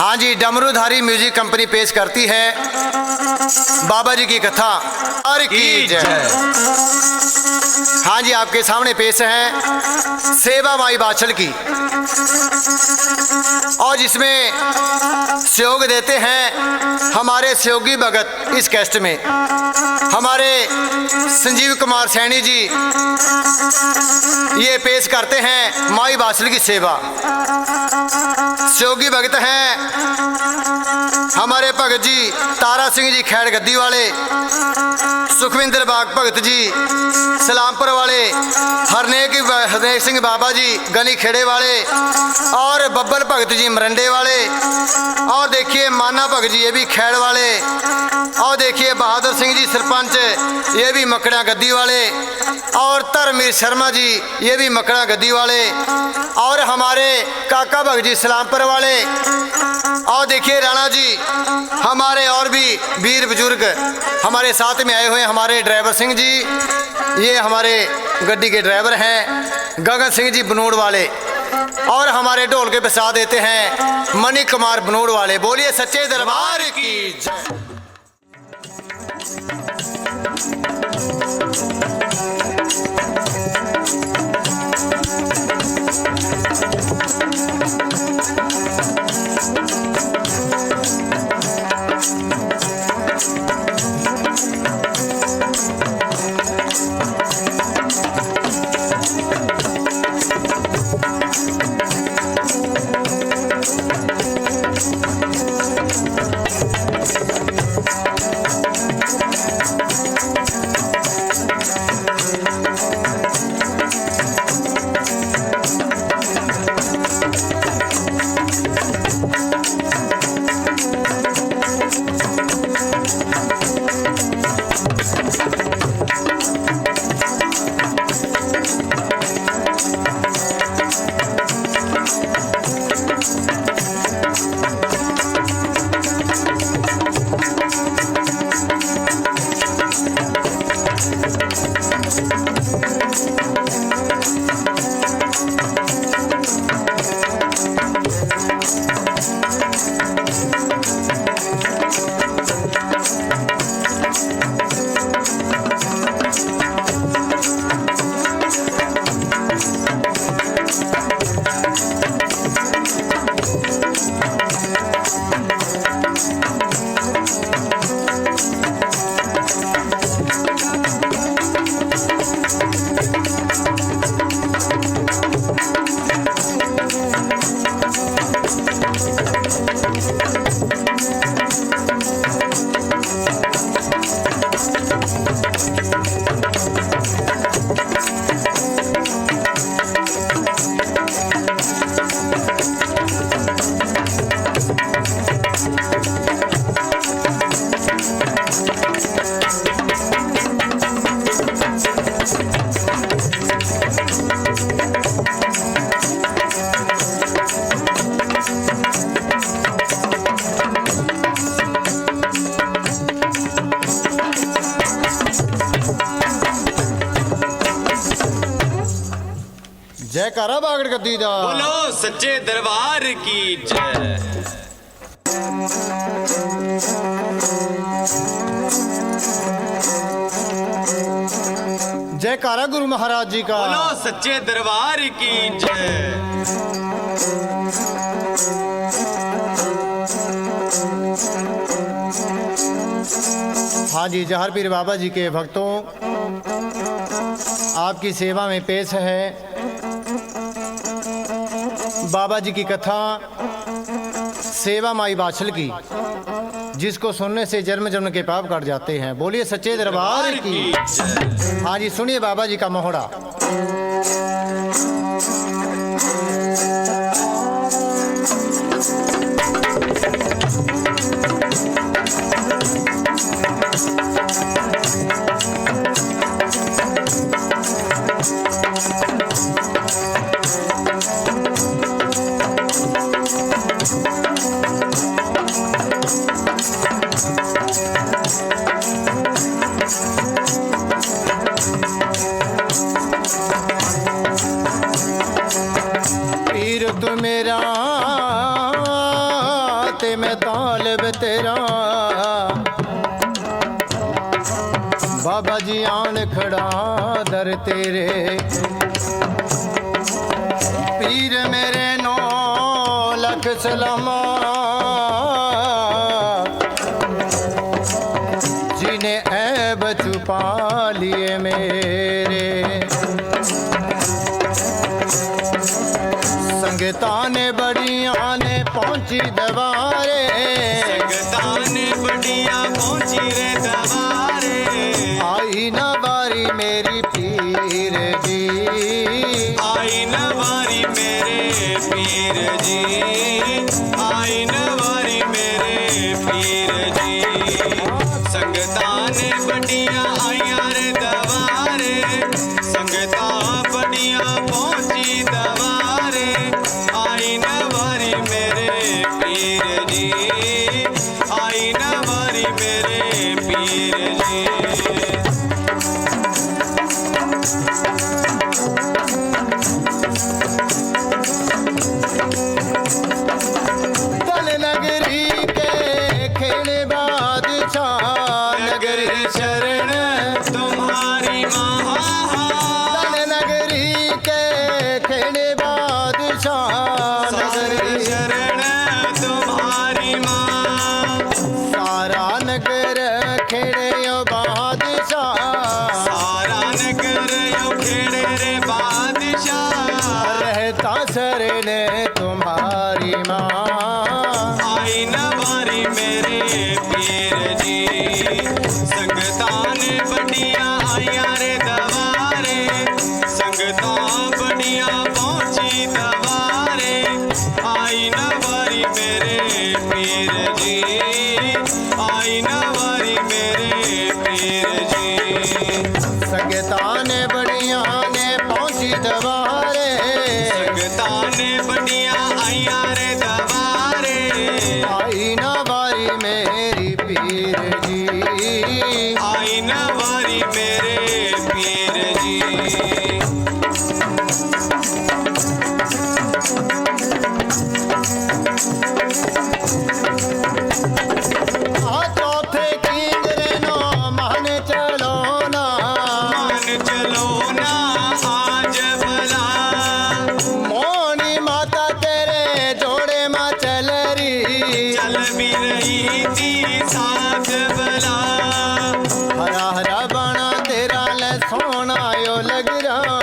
हाँ जी, डमरूधारी music company पेश करती है बाबा जी की कथा और की जय। हाँ जी, आपके सामने पेश है सेवा माई बाछल की, और जिसमें सहयोग देते हैं हमारे सहयोगी भगत इस कैस्ट में हमारे संजीव कुमार सैनी जी। ये पेश करते हैं माई बाछल की सेवा। सहयोगी भगत हैं हमारे भगत जी तारा सिंह जी खैड़ गद्दी वाले, सुखविंदर बाग भगत जी सलामपुर वाले, हरनेक सिंह बाबा जी गनी खेड़े वाले, और बब्बल भगत जी मरंडे वाले, और देखिए माना भगत जी ये भी खैड़ वाले, और देखिए बहादुर सिंह जी सरपंच ये भी मकड़ा गद्दी वाले, और धर्मवीर शर्मा जी ये भी मकड़ा गद्दी वाले, और हमारे काका भगत जी सलामपुर वाले, और देखिए राणा जी हमारे, और भी वीर बुजुर्ग हमारे साथ में आए हुए हैं। हमारे ड्राइवर सिंह जी ये हमारे गड्डी के ड्राइवर हैं, गगन सिंह जी बनोड़ वाले, और हमारे ढोल के बसा देते हैं मणि कुमार बनोड़ वाले। बोलिए सच्चे दरबार की जय। जयकारा बागड़ गद्दी दा, बोलो सच्चे दरबार की जय। जयकारा गुरु महाराज जी का, बोलो सच्चे दरबार की जय। हाँ जी, जहर पीर बाबा जी के भक्तों, आपकी सेवा में पेश है बाबा जी की कथा सेवा माई बाछल की, जिसको सुनने से जन्म जन्म के पाप कट जाते हैं। बोलिए सच्चे दरबार की। हाँ जी, सुनिए बाबा जी का मोहड़ा। बाबा जी आन खड़ा दर तेरे, पीर मेरे 9 लख सलामा, जिन्हें ऐब छुपा लिए मेरे। संगतां ने बड़ियां ने पहुंची दवारे, संगतां ने बड़ियां पहुंची रे दवारे, आई न बारी मेरी पीर जी, आई न बारी मेरे पीर जी, आई न बारी मेरे पीर जी। संगतां ने बड़ियां आईयां रे दवारे, संगतां बड़ियां पहुंची दवारे, आई न बारी मेरे पीर जी, आई न बारी मेरे पीर जी। दल नगरी के खेड़े बादशाह, नगरी शरण तुम्हारी महा, दल नगरी के खेड़े बादशाह, नगरी शरण तुम्हारी माँ, सारा नगर खेड़े बादशाह, सारा नगर यो खेड़े रे बादशाह, रहता शरण तुम्हारी माँ, आई न बारी मेरे पीर जी। संगतां ने बड़ियां आईयां रे दवारे, संगतां बड़ियां पहुंची दवारे, आई न बारी मेरे पीर जी, आई न बारी मेरे पीर जी। संगतां ने बड़ियां ने पहुंची दवारे, संगतां ने बड़ियां आईयां रे दवारे, आई ना बारी मेरी पीर जी, आई न बारी मेरे पीर जी। आ चौथे किंगरे नो मान चलो ना, मान चलो ना आज भला, मोनी माता तेरे जोड़े माँ चल रही, चल भी रही थी साथ भला, हरा हरा बाणा तेरा ले सोना यो लग रहा,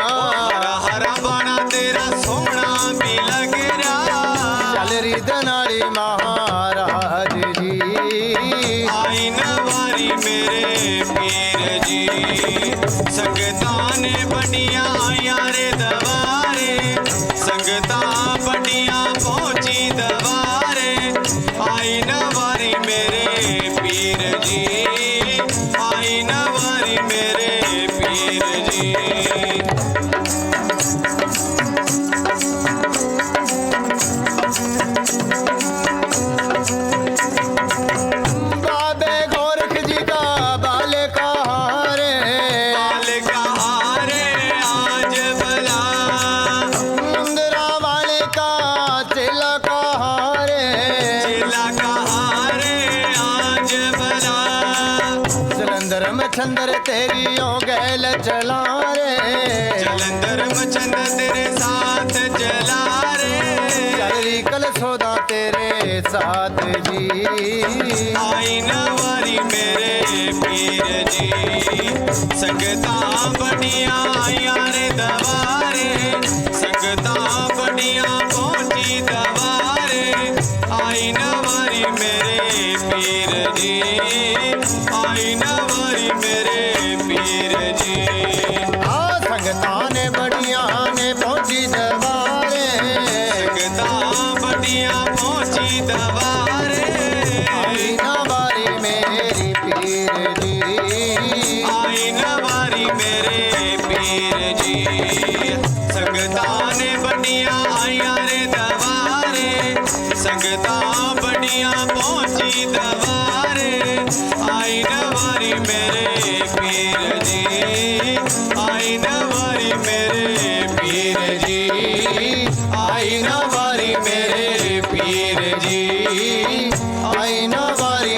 हरा हरा बाणा तेरा सोना भी लग रहा, चल रही दनाड़ी महाराज जी, आई न बारी मेरे पीर जी। संगतां ने बड़ियां आईयां रे दवारे, संगतां बड़ियां पहुंची दवारे, आई न बारी मेरे पीर जी, आई न बारी मेरे पीर जी। बाबे गोरख जी का बाल कहारे, बाल कहारे आज भला, मुंदरा वाले का चेला कहारे, चिला कहारे आज भला, जलंधर मछंदर तेरी ओ गैल चला रे, जलंधर मचंद तेरे साथ जला रे, चलरी कल सौदा तेरे साथ जी, आई न बारी मेरे पीर जी। संगतां बड़ियां आईयां रे दवारे, संगतां बड़ियां पहुंची दवारे, आई न बारी मेरे पीर जी, आई न बारी मेरे पीर जी। आ संगतां ने बड़ियां ने पहुंची दरबारे, संगतां बड़ियां पहुंची दवारे, आई ना बारी मेरी पीर जी, आई न बारी मेरे पीर जी। संगतां ने बड़ियां आईयां रे दवारे, संगतां बड़ियां पहुंची दवारे, आई न बारी मेरे पीर जी, आई न बारी मेरे पीर जी, आई न बारी मेरे पीर जी, आई ना बारी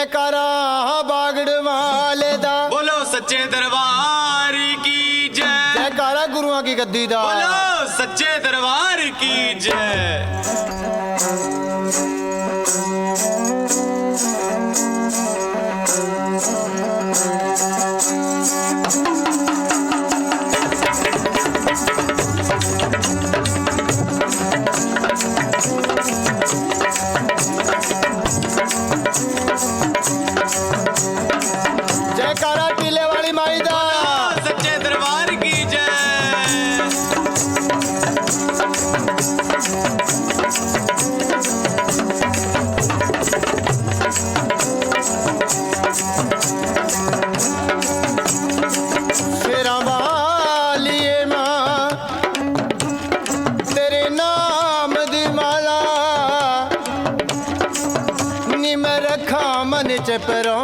जयकारा बागड़ वाले दा बोलो सच्चे दरबार की जय जयकारा गुरुआं की गद्दी दा बोलो सच्चे दरबार की जय जयकारा टीले वाली माई दा सच्चे दरबार की जय शेरां वालिए मां तेरे नाम दी माला नी मैं रखा मन च परों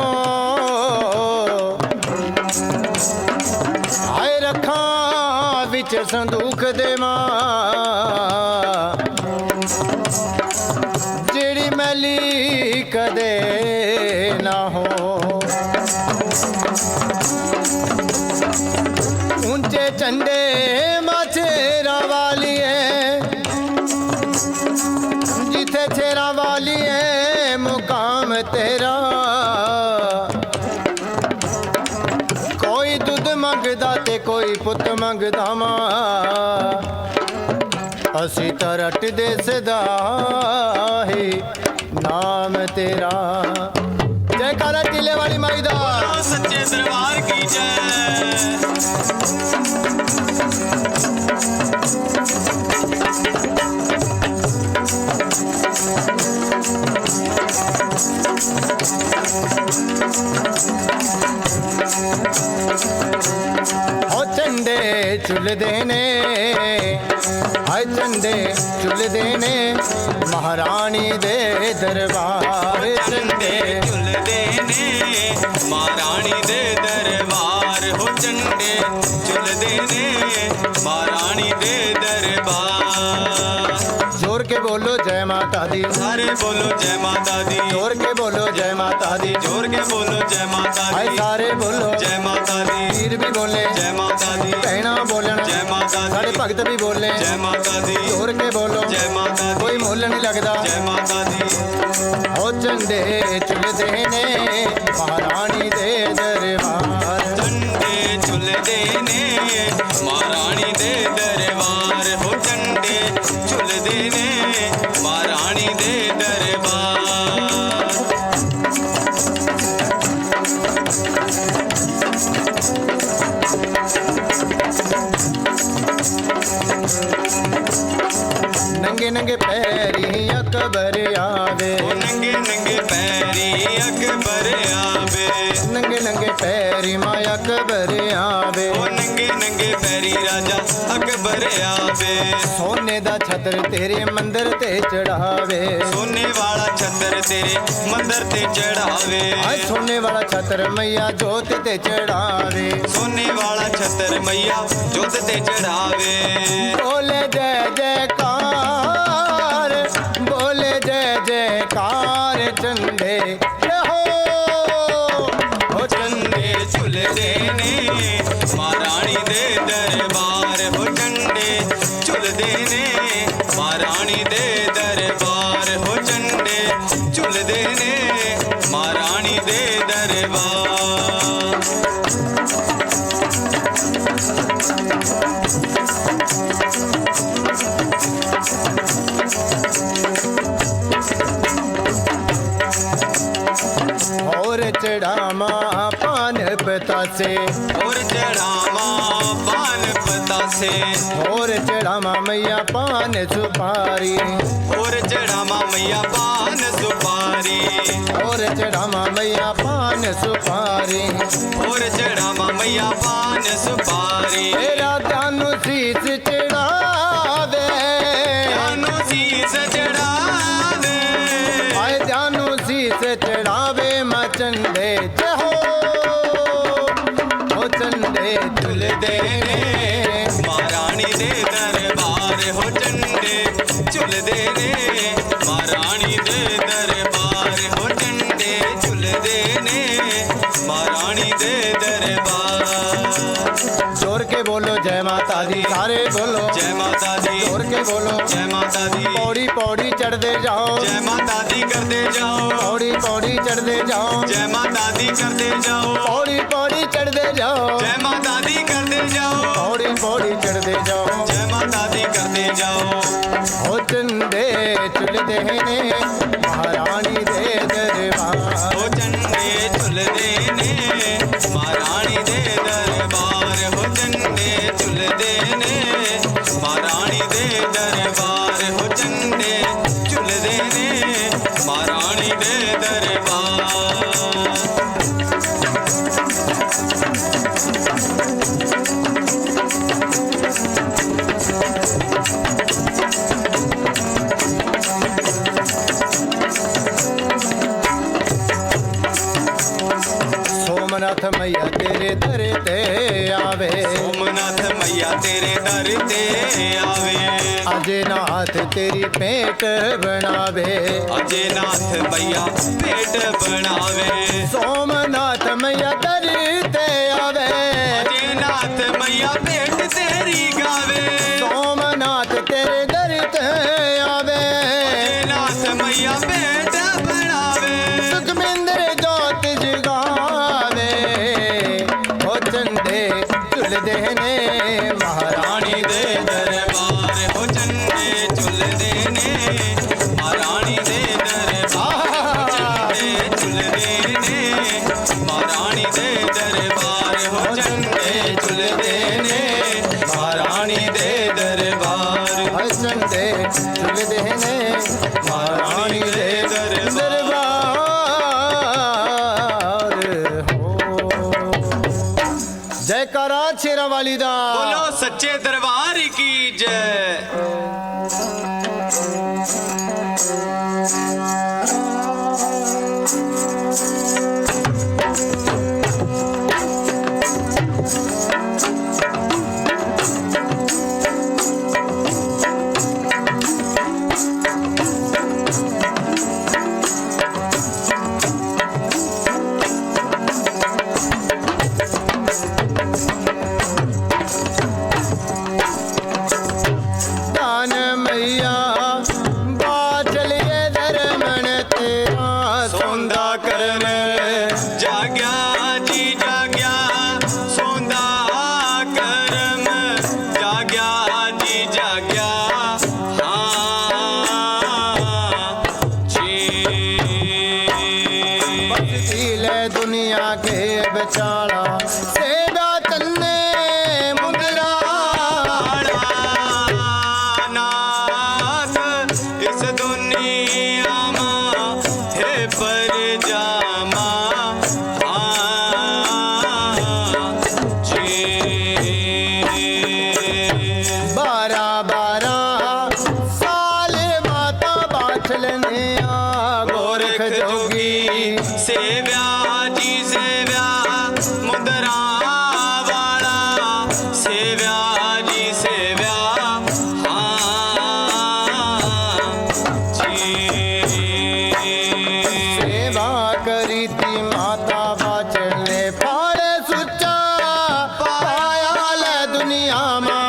आए रखा विच संदूख दे मां जेड़ी मैली कदे ना हो ऊंचे चंडे माछेरा वाली है जिथे छेरा वाली है मुकाम तेरा कोई दुध मंगदा ते कोई पुत मंगदा मां असी तो रटदे सदा ही नाम तेरा जयकारा टीले वाली माई दा बोलो सच्चे दरबार की जय ओ चंडे चुलदे ने हाय चंडे चुलदे ने महारानी दे दरबार चंडे झुलदे ने महारानी दे दरबार हो चंडे झुलदे ने महारानी दे दरबार जोर के बोलो जय माता दी सारे बोलो जय माता दी जोर के बोलो जय माता दी जोर के बोलो जय माता हाय दी सारे बोलो जय माता दी वीर भी बोले जय माता दी कहना बोलना जय माता सारे दी भगत भी बोले जय माता दी जोर के बोलो जय माता दी कोई मुੱਲ नहीं लगदा जय माता दी ओ चंडे चुलदे ने महारानी दे दरबार चंडे झुलदे ने महारानी दे दरबार हो चंडे झुलदे ने महारानी दे दरबार नंगे नंगे पैरी अकबर आवे ओ नंगे नंगे पैरी अकबर आवे नंगे नंगे पैरी माँ अकबर आवे ओ नंगे नंगे पैरी राजा अकबर आवे सोने दा छतर तेरे मंदिर ते चढ़ावे सोने वाला छतर तेरे मंदिर ते चढ़ावे आज सोने वाला छतर मैया जोत ते चढ़ावे सोने वाला छतर मैया जोत ते चढ़ावे बोले जय जयकार बोले जय जयकार चंडे हो चंडे झुलदे ने महारानी दे दरबार हो चंडे झुलदे ने महारानी दे दरबार हो चंडे झुलदे ने महारानी दे दरबार और चढ़ामा पान पतासे और चढ़ावा पान पतासे और चढ़ामा मैया पान सुपारी और चढ़ावा मैया पान सुपारी और चढ़ामा मैया पान सुपारी और चढ़ावा मैया पान सुपारी तेरा दानु शीस चढ़ावे जानो शीस चढ़ावे आए दानु शीस चढ़ावे माँ चंडे जहो ओ चंडे झुलदे ने महारानी दे दरबार हो चंडे झुलदे ने महारानी दे दरबार हो चंडे झुलदे पौड़ी चढ़ते जाओ, जय माता दी करते जाओ, पौड़ी पौड़ी चढ़ते जाओ, जय माता दी करते जाओ, पौड़ी पौड़ी चढ़ते जाओ, जय माता दी करते जाओ, पौड़ी पौड़ी चढ़ते जाओ, जय माता दी करते जाओ। हो चंदे चुलदे ने महारानी दे दरबार, हो झंडे झुलदे ने महारानी दे दरबार, हो झंडे झुलदे ने महारानी दे दरबार, हो झंडे झुलदे ने महारानी दे दरबार। सोमनाथ मैया तेरे दर ते आवे, सोमनाथ मैया तेरे दर ते आवे, अजयनाथ तेरी पेट बनावे, अजयनाथ मैया पेट बनावे, सोमनाथ मैया दर ते आवे, अजयनाथ मैया पेट तेरी गावे, सोमनाथ तेरे दर ते आवे, अजयनाथ मैया पेट बनावे, सुखबिंदर जोत जगावे, हो चंदे चुलदे ने महारानी रानी दे दरबार, हो झंडे झुलदे ने महारानी दे दरबार, हो झंडे झुलदे ने महारानी दे दरबार, हो झंडे झुलदे ने महारानी दे दरबार, हो चंदे चुलदे ने महारानी दे दरबार हो। जयकारा शेरा वाली दा। बोलो सच्चे दरबार की जय। दान मैया बाचलिए धर्मन तेरा सौंदा करन जाग्या जी जाग्या, सौंदा करम जाग्या जी जाग्या, हाँ जी। ले दुनिया के बेचारा सेवा तन्ने मुंदरा नाथ इस दुनिया मां है पर जामा, जी। 12 साल माता बाछलने गोरख जोगी सेव्या जी सेव्या मुद्रा वाला, सेव्या जी सेव्या, हाँ जी। सेवा करी थी माता बाछलने फाड़ सुच्चा पाया ले दुनिया मां,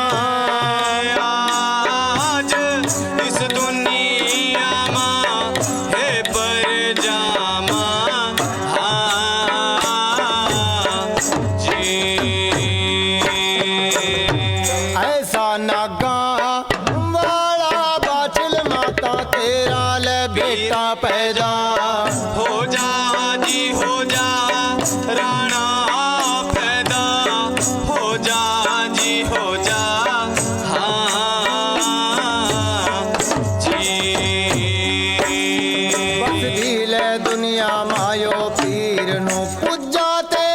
आज इस दुनिया मां है पर जामा, हाँ जी। ऐसा नागा वाला बाछल माता तेरा ले बेटा पैदा, हो जा जी हो जा राणा पैदा, हो जा जी हो जा, हाँ जी। बस दिले दुनिया मायो पीर नु पुजाते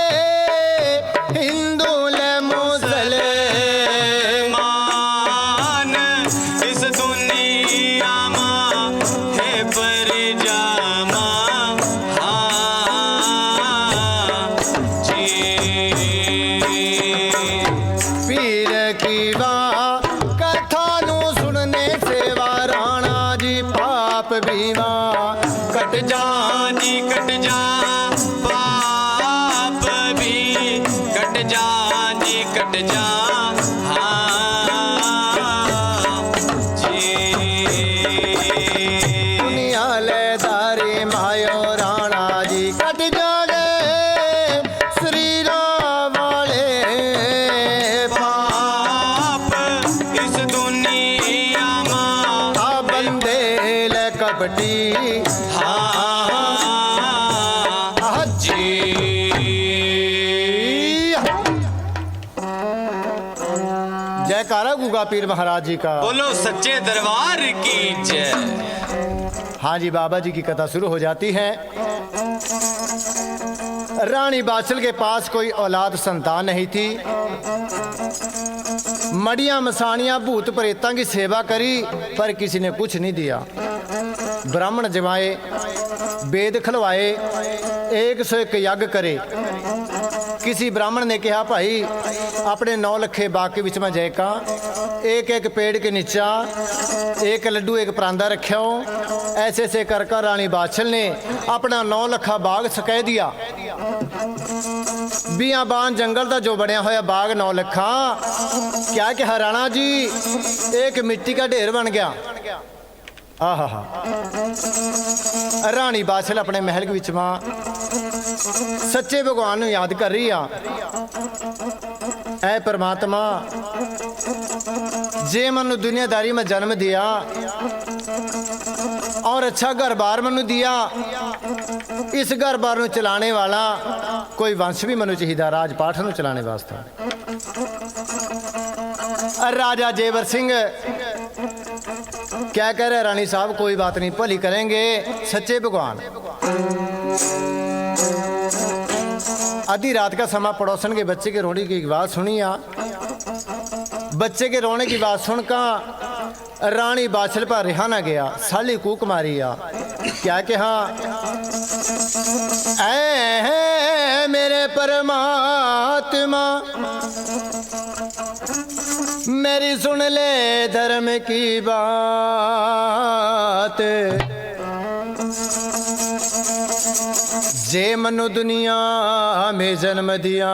हिंदू ले मुसले, मान इस दुनिया मां है पर जामा, हाँ जी। पीर की वाह कथा नु सुनने से वाराणा जी पाप बीमा कट जा जी कट जा, पाप भी कट जा जी कट जा, हाँ जी। कपटी। हाँ जी। जयकारा गुगा पीर महाराज जी का। बोलो सच्चे दरबार की जय। हाँ जी, बाबा जी की कथा शुरू हो जाती है। रानी बाछल के पास कोई औलाद संतान नहीं थी। मड़ियां मसानियां भूत प्रेतां की सेवा करी पर किसी ने कुछ नहीं दिया। ब्राह्मण जमाए, वेद खलवाए, 101 यज्ञ करे। किसी ब्राह्मण ने कहा भाई अपने 9 लखे बाग के बीच में जाएगा, एक एक पेड़ के नीचा एक लड्डू एक परांदा रखा हो। ऐसे ऐसे कर कर रानी बाछल ने अपना 9 लखा बाग सकै दिया। बियाबान जंगल का जो बनया होया बाग 9 लखा, क्या कि हरियाणा जी एक मिट्टी का ढेर बन गया। आहा, रानी बाछल अपने महल के विच मां सच्चे भगवान नूं याद कर रही आ। ऐ परमात्मा, जे मनु दुनियादारी में जन्म दिया और अच्छा घर बार मनु दिया, इस घर बार नूं चलाने वाला कोई वंश भी मनु चाहिए, राजपाठ नूं चलाने वास्ते। राजा जेवर सिंह क्या कह रहे रानी साहब, कोई बात नहीं, भली करेंगे सच्चे भगवान। आधी रात का समा पड़ोसन के बच्चे के रोने की आवाज सुनी आ। बच्चे के रोने की आवाज सुनकर रानी बाछल पर रिहा ना गया, साली कूक मारी आ। क्या कहा, ऐ मेरे परमात्मा मेरी सुन ले धर्म की बात। जे मनु दुनिया में जन्म दिया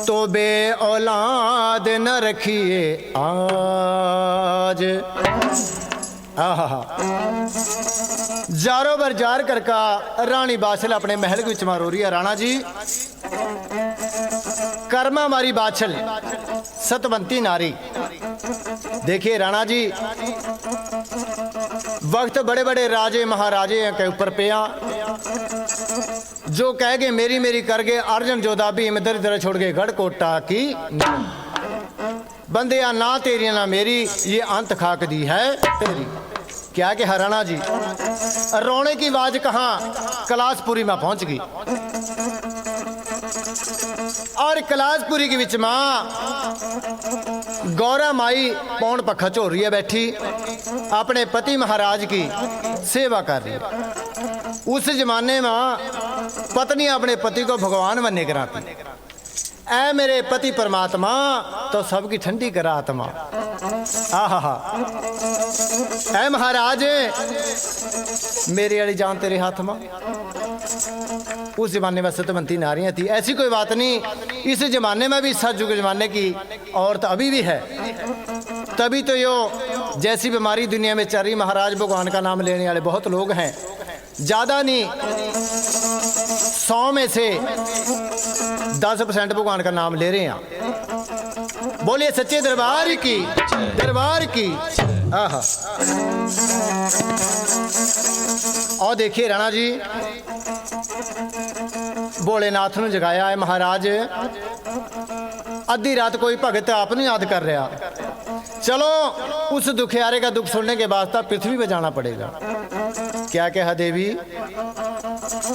तो बे औलाद न रखिए आज। आहा, जारो बर जार कर का रानी बाछल अपने महल के विच रो रही है। राणा जी, कर्मा मारी बाछल सतवंती नारी। देखिए राणा जी, वक्त बड़े बड़े राजे महाराजे के ऊपर पिया, जो कह गए मेरी मेरी कर गए। अर्जन जोधा भी इधर इधर छोड़ गए गढ़ कोटा की बंदिया, ना तेरी ना मेरी, ये अंत खाक दी है तेरी। क्या कि हरियाणा जी, रोने की आवाज कहाँ कैलाशपुरी में पहुंच गई। और कैलाशपुरी के विच मां गौरा माई पौन पखा झोल रही है बैठी, अपने पति महाराज की सेवा कर रही है। उस जमाने में पत्नी अपने पति को भगवान माने कराती। ऐ मेरे पति परमात्मा तो सबकी ठंडी करा आत्मा। आहा, ऐ महाराज मेरी वाली जान तेरे हाथ में। उस जमाने में सतवंती नारियां थी, ऐसी कोई बात नहीं। इस जमाने में भी सतयुग जमाने की औरत अभी भी है। तभी तो यो जैसी बीमारी दुनिया में चल रही, महाराज भगवान का नाम लेने वाले बहुत लोग हैं, ज़्यादा नहीं 100 में से 10% भगवान का नाम ले रहे हैं। बोलिए सच्चे दरबार की, दरबार की। आहा, और देखिए राणा जी, भोलेनाथ ने जगाया है महाराज। आधी रात कोई भगत आपने याद कर रहा, चलो उस दुखियारे का दुख सुनने के बाद पृथ्वी पे जाना पड़ेगा। क्या कहा देवी,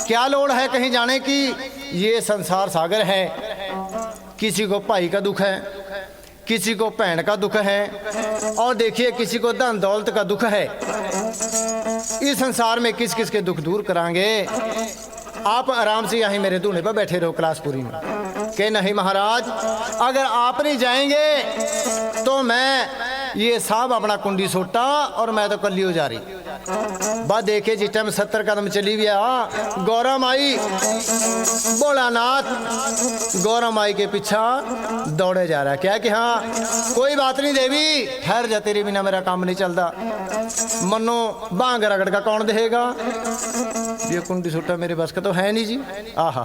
क्या लोड़ है कहीं जाने की, ये संसार सागर है। किसी को भाई का दुख है, किसी को बहन का दुख है, और देखिए किसी को धन दौलत का दुख है। इस संसार में किस किस के दुख दूर करांगे। आप आराम से यहीं मेरे धूने पर बैठे रहो कैलाशपुरी में। कि नहीं महाराज, अगर आप नहीं जाएंगे तो मैं ये साहब अपना कुंडी सोटा और मैं तो कल्ली हो जा रही। बात देखे जिस टाइम 70 कदम चली गया, गौरा माई भोलानाथ गौरा माई के पीछा दौड़े जा रहा है। क्या कि हाँ कोई बात नहीं देवी, ठहर जा, तेरे बिना मेरा काम नहीं चलता। मनो बांग रगड़ का कौन देगा, ये कुंडी सोटा मेरे बस का तो है नहीं जी। आहा,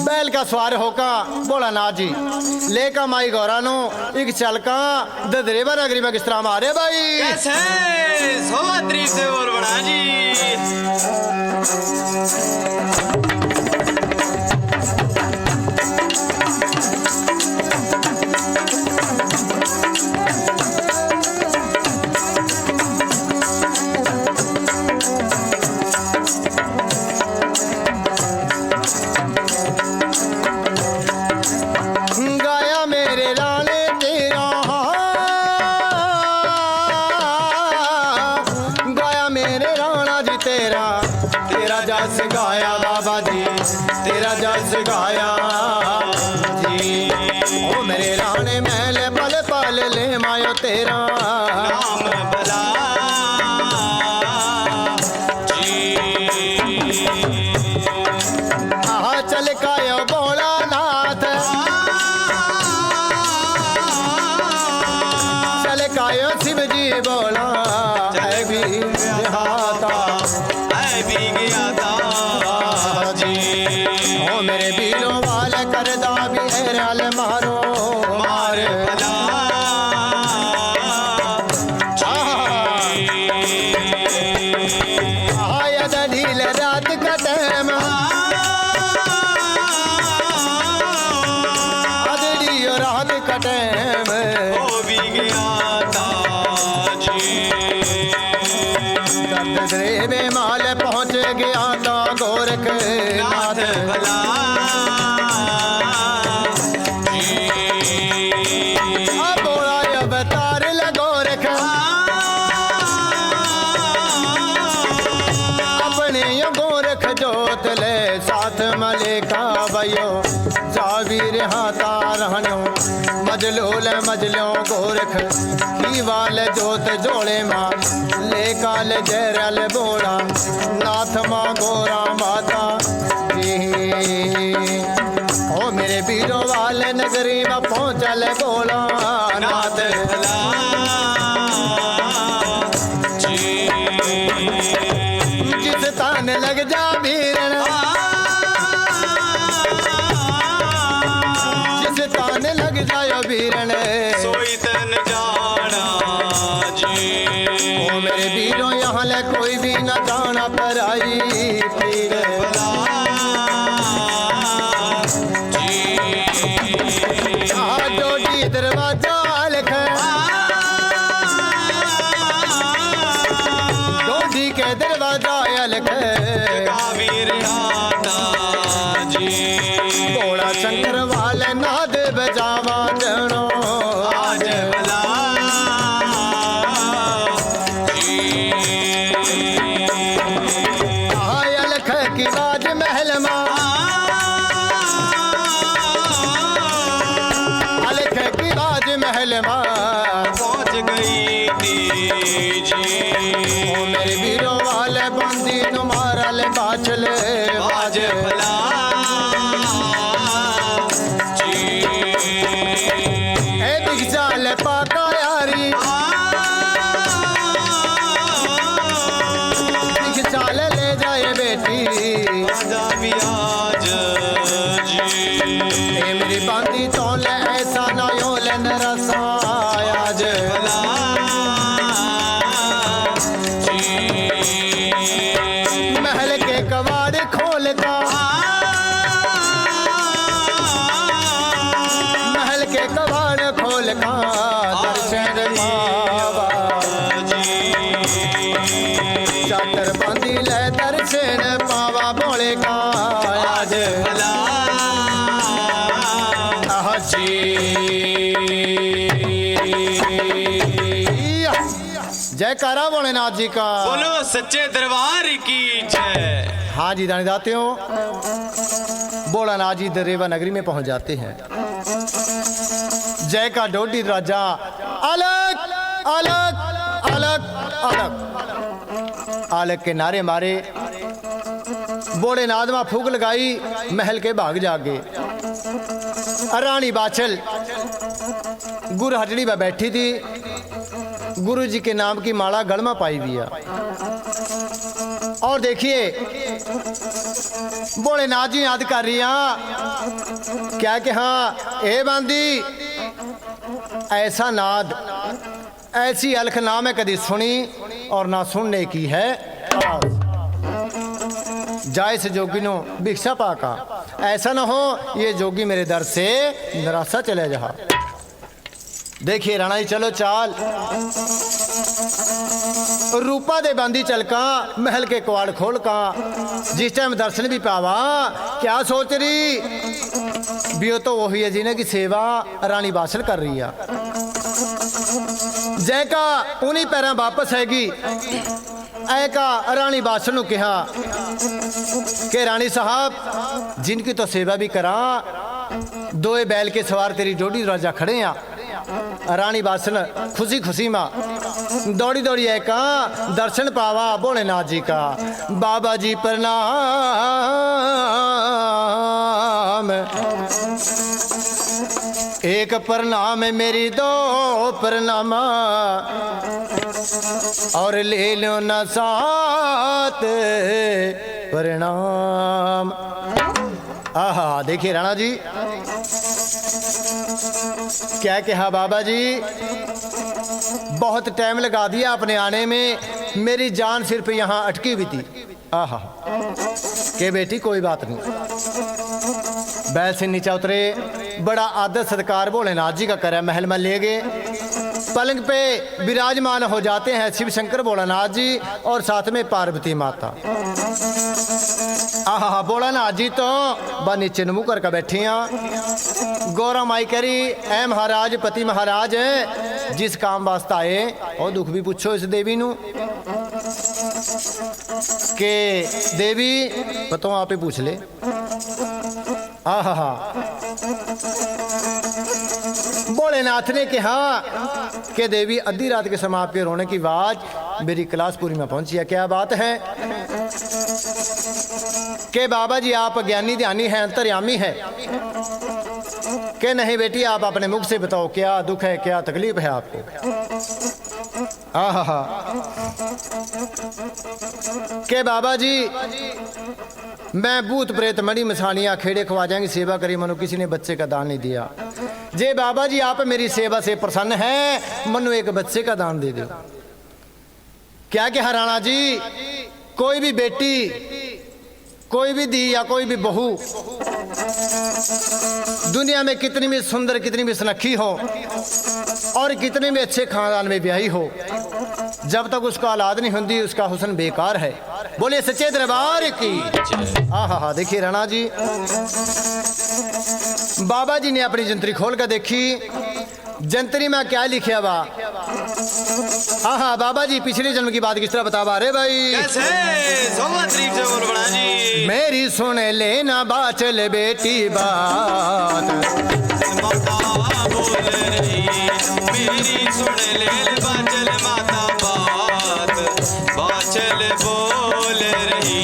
बैल का सवार होका भोलानाथ जी लेका माई गौरा नो एक चलका ददरेवा नगरी में किस तरह मारे भाई कैसे सोत्री से और बड़ा जी गाया मेरे लाले तेरा गाया मेरे राणा जी तेरा तेरा जस गाया बाबा जी तेरा जस गाया जी ओ मेरे राणे महल पल पल ले मायो तेरा नाम भला आहा चल कायो भोलानाथ चल कायो शिव जी बोला जय भी हाथा है भी गया था जी ओ मेरे बीरों वाले कर दा भी हेराल मारो मार भला आया ढील रात का टाइम अदड़ी रात का टाइम हो भी गया था जी ददरे में माल पहुंच गया था गोरख नाथ नाथ भला बोला अवतार लगो रख अपने यो गोरख जोत ले साथ मलिका भयो जावीर हाथा रहनो मजलोल मजलो गोरख की वाल जोत जोड़े माँ ले काल जरल बोला नाथ माँ गोरा माता ओ मेरे बीरों वाले नगरी में पहुंचल बोला नाथ नाथ भला जिस तान लग जा भीरण जिस तान लग जायो भीरण सोई तन जाना जी ओ मेरे बीरों यहाँ ले कोई भी न जाना पर आई पीर यहाँ जोड़ी दरवाजा लिख जोड़ी के दरवाजा लिख कावीर आता जी भोला शंकर वाले नाद बजावा जनो आज भला आयल की बाज महल माँ अलख की बाज महल माँ पहुंच गई थी जी ओ मेरे बीरों वाले बंदी नु मारल बाचल आज भला ए दिखचाल पाका यारी दिखचाल ले जाए बेटी राजा भी आज जी ए मेरी बांदी तो ले ऐसा ना यो ले नरसा आज भला महल के कबाड़ खोलता महल के कबाड़ खोल का दर्शन पावा चादर बांधी ले दर्शन पावा बोले का आज भला आह जी जयकारा भोलेनाथ जी का। बोलो सच्चे दरबार की जय। हाँ जी दानी दातियों, भोलानाथ जी दरेवा नगरी में पहुंच जाते हैं। जय का डोडी राजा अलग अलग अलग अलग अलग के नारे मारे, भोलेनाथ में फूक लगाई, महल के भाग जागे। रानी बाछल गुरु हटड़ी में बैठी थी, गुरु जी के नाम की माला गल में पाई हुई है। और देखिए भोलेनाथ जी याद कर रही हाँ। क्या कहा ए बांदी, ऐसा नाद ऐसी अलख ना मैं कभी सुनी और ना सुनने की है आस। जाए से जोगी नो भिक्षा पाका, ऐसा ना हो ये जोगी मेरे दर से निराशा चले जा। देखिए राणा जी चलो चाल, रूपा दे बांदी चलका महल के कवाड़ खोल का, जिस टाइम दर्शन भी पावा क्या सोच रही भी हो तो वही है जिन्हें की सेवा रानी बासल कर रही है। जय का उन्हीं पैर वापस हैगी, ऐ का रानी बादशाह ने कहा कि रानी साहब जिनकी तो सेवा भी करा, दोए बैल के सवार तेरी डोडी राजा खड़े हैं। रानी बादशाह खुशी खुशी माँ दौड़ी दौड़ी है का दर्शन पावा भोलेनाथ जी का। बाबा जी प्रणाम, एक प्रणाम मेरी दो प्रणाम, और ले लो न साथ प्रणाम। आहा देखिए राणा जी क्या कहा बाबा जी, बहुत टाइम लगा दिया अपने आने में, मेरी जान सिर्फ यहाँ अटकी हुई थी। आहा के बेटी कोई बात नहीं, बैल से नीचे उतरे, बड़ा आदर सत्कार भोलेनाथ जी का करे, महल में ले गए। पलंग पे विराजमान हो जाते हैं शिव शंकर भोलानाथ जी और साथ में पार्वती माता। आहा भोलानाथ जी तो बा नीचे मुँह करके बैठी हैं। गौरा माई करी ऐ महाराज पति महाराज जिस काम वास्ते आए और दुख भी पूछो इस देवी नू के देवी पतो आप ही पूछ ले। आहा भोलेनाथ ने कहा कि देवी आधी रात के समय आपके रोने की आवाज मेरी क्लासपुरी में पहुंची है, क्या बात है? कि बाबा जी आप ज्ञानी ध्यानी हैं, अंतर्यामी है कि नहीं बेटी आप अपने मुख से बताओ क्या दुख है, क्या तकलीफ है आपको? आहा के बाबा जी मैं भूत प्रेत मड़ी मछानियाँ खेड़े ख्वाजा की सेवा करी, मनु किसी ने बच्चे का दान नहीं दिया। जे बाबा जी आप मेरी सेवा से प्रसन्न हैं, मनु एक बच्चे का दान दे दो। क्या क्या राणा जी, कोई भी बेटी, कोई भी दी या कोई भी बहू दुनिया में कितनी भी सुंदर, कितनी भी सुनखी हो और कितने भी अच्छे खानदान में ब्याही हो, जब तक उसका औलाद नहीं होती उसका हुस्न बेकार है। बोले सच्चे दरबार की। आहा देखिए राणा जी, बाबा जी ने अपनी जंतरी खोल कर देखी, जंतरी में क्या लिखा बा? आहा बाबा जी पिछले जन्म की बात किस तरह बतावा रे भाई? कैसे सोमवारी से बोल बड़ा जी, मेरी सुन लेना बाचल बेटी बात, माता बोल रही मेरी सुन ले बाचल माता बात, बाचल बोल रही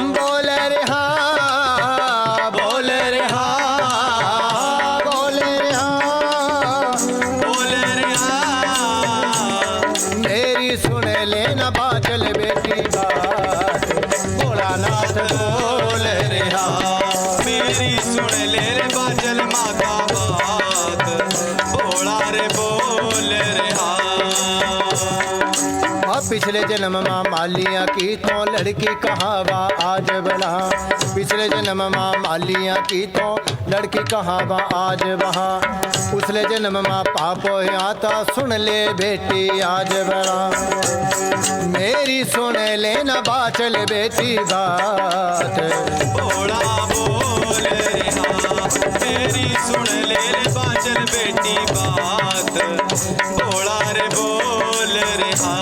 बोल रे हाँ, बोल रे हाँ, बोल रे हाँ, बोल रहा मेरी सुन लेना बाचल बेटी बात, भोलानाथ बोल रे हाँ, मेरी सुन ले रे बाचल माता बात, भोला रे बोल रहा। पिछले जन्म माँ मालिया की तो लड़की कहावा आज बला, पिछले जन्म माँ मालिया की तो लड़की कहावा आज वहाँ, उसले जन्म माँ पाप आता सुन ले बेटी आज बड़ा, मेरी सुन लेना बाचल बेटी बात, भोला बोल रहा मेरी सुन ले रे बाचल बेटी बात, भोला रे बोल रहा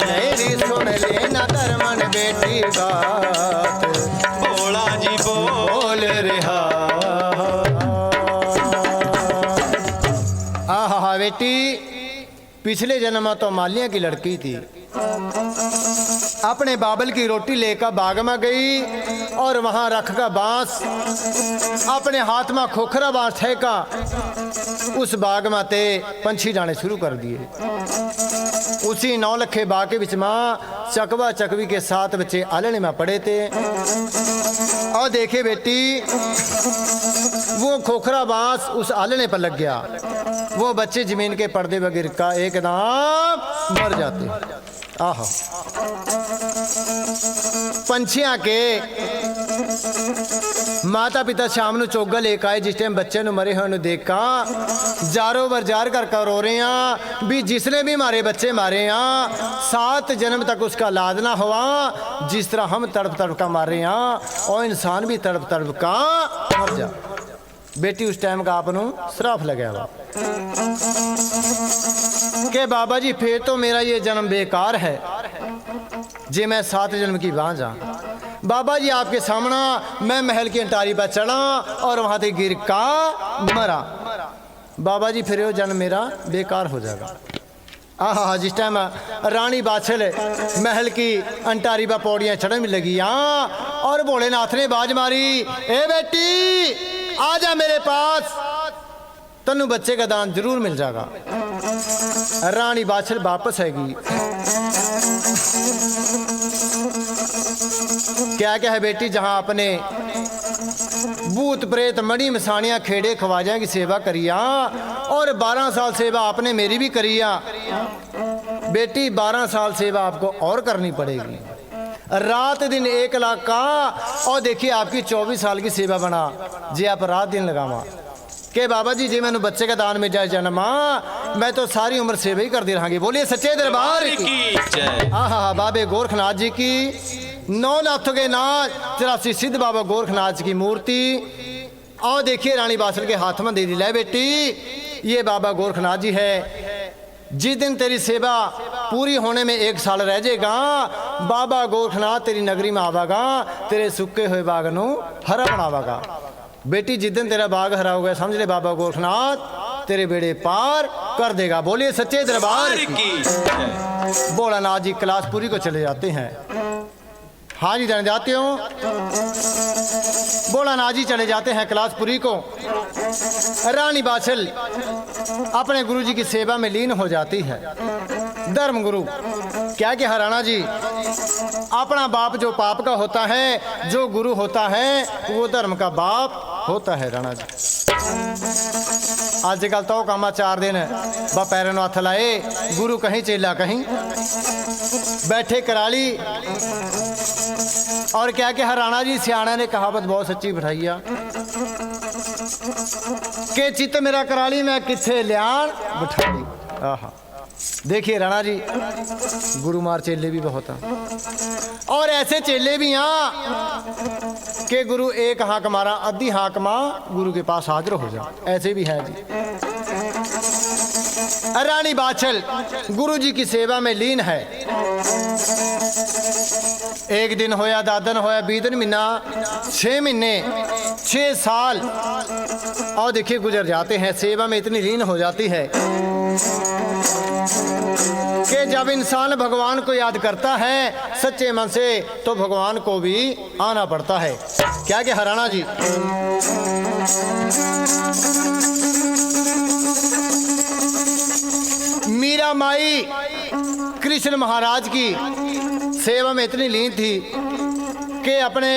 मेरी सुन लेना धर्मन बेटी बात, भोला जी बोल रहा। आहा बेटी पिछले जन्म तो मालिया की लड़की थी, अपने बाबल की रोटी लेकर बाग में गई और वहां रख का बांस अपने हाथ में खोखरा बांस ठेका उस बाग में ते पंछी जाने शुरू कर दिए। उसी 9 लखे बाग के बिच में चकवा चकवी के 7 बच्चे आलने में पड़े थे। और देखे बेटी वो खोखरा बांस उस आलने पर लग गया, वो बच्चे जमीन के पर्दे वगैरह का एकदम मर जाते। आहा, पंछियां के माता पिता शाम ਨੂੰ चोगा लेकर आए। जिस टाइम बच्चे मरे हुए देखा जारो बर जार कर रो रहे हैं भी जिसने भी मारे बच्चे मारे हैं 7 जन्म तक उसका लाद ना हुआ। जिस तरह हम तड़प तड़प का मार रहे हैं और इंसान भी तड़प तड़प का मर जा। बेटी उस टाइम का आपनों श्राप लगा हुआ के बाबा जी फिर तो मेरा ये जन्म बेकार है जे मैं 7 जन्म की वहां जा। बाबा जी आपके सामने मैं महल की अंटारी पर चढ़ा और वहां से गिर का मरा। बाबा जी फिर वो जन्म मेरा बेकार हो जाएगा। आहा, जिस टाइम रानी बाछल महल की अंटारी पर पौड़ियां चढ़ने में लगी और भोलेनाथ ने बाज मारी, ए बेटी आजा मेरे पास, तन्नू बच्चे का दान जरूर मिल जाएगा। रानी बाछल वापस आएगी। क्या क्या है बेटी, जहां अपने भूत प्रेत मणि मसानियां खेड़े खवाजा की सेवा करिया और 12 साल सेवा आपने मेरी भी करिया। बेटी 12 साल सेवा आपको और करनी पड़ेगी, रात दिन 1 लाख का। और देखिए आपकी 24 साल की सेवा बना जी आप रात दिन लगावा के बाबा जी जी मैंने बच्चे का दान में जाए जन्मा मैं तो सारी उम्र सेवा ही करती रहांगी। बोलिए सच्चे दरबार की जय। आहा, बाबे गोरखनाथ जी की 9 नाथों के नाथ 84 सिद्ध बाबा गोरखनाथ की मूर्ति। और देखिए रानी बाछल के हाथ में दे दी, ले बेटी ये बाबा गोरखनाथ जी है। जिस दिन तेरी सेवा पूरी होने में 1 साल रह जाएगा बाबा गोरखनाथ तेरी नगरी में आवागा, तेरे सुक्के हुए बाग नू हरा बनावागा। बेटी जिस दिन तेरा बाग हरा हो गया समझ ले बाबा गोरखनाथ तेरे बेड़े पार कर देगा। बोलिए सच्चे दरबार की। भोलानाथ जी कैलाशपुरी को चले जाते हैं। हाँ जी, जान जाते हो भोलानाथ जी चले जाते हैं कैलाशपुरी को। रानी बाछल अपने गुरु जी की सेवा में लीन हो जाती है। धर्म गुरु क्या कि हराना जी अपना बाप जो पाप का होता है, जो गुरु होता है वो धर्म का बाप होता है। राणा जी आजकल तो कामा 4 दिन बा पैरों हथ लाए, गुरु कहीं चेला कहीं बैठे कराली। और क्या कि हराना जी सियाणा ने कहावत बहुत सच्ची बिठाई के चित्त मेरा कराली मैं किथे लियान बिठाई। आहा, देखिए राणा जी गुरु मार चेले भी बहुत हैं और ऐसे चेले भी हैं कि गुरु एक हाक मारा अद्धी हाक मां गुरु के पास हाजिर हो जा, ऐसे भी है जी। रानी बाछल गुरु जी की सेवा में लीन है। 1 दिन होया, 10 दिन होया, 20 दिन, महीना, 6 महीने, 6 साल और देखिए गुजर जाते हैं। सेवा में इतनी लीन हो जाती है कि जब इंसान भगवान को याद करता है सच्चे मन से तो भगवान को भी आना पड़ता है। क्या कि हराना जी मीरा माई कृष्ण महाराज की सेवा में इतनी लीन थी कि अपने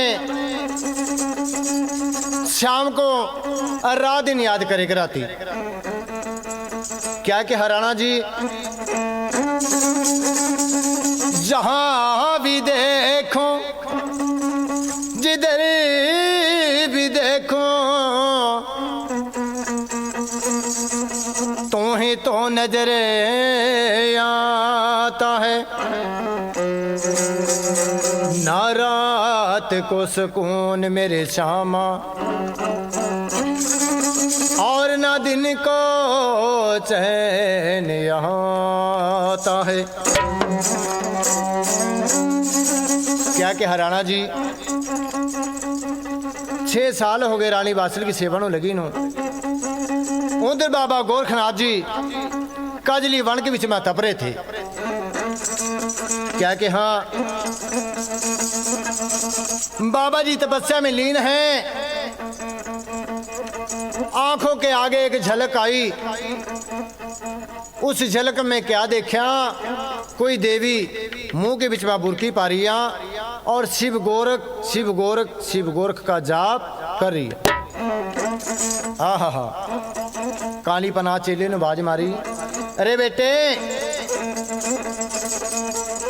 शाम को रात दिन याद करे कराती। क्या कि हराना जी जहां भी देखो जिधर भी देखो तुम्हें तो नजर आता है, ना रात को सुकून मेरे श्यामा और ना दिन को चैन यहाँ आता है। क्या कि हराना जी 6 साल हो गए रानी बाछल की सेवा में लगी नो। उधर बाबा गोरखनाथ जी काजली वन के बीच में तप रहे थे। क्या कि हाँ बाबा जी तपस्या में लीन हैं। आंखों के आगे एक झलक आई। उस झलक में क्या देखा, कोई देवी मुंह के बीच में बुरकी पा रही और शिव गोरख शिव गोरख शिव गोरख का जाप कर रही है। हा काली पना चेले ने बाज मारी, अरे बेटे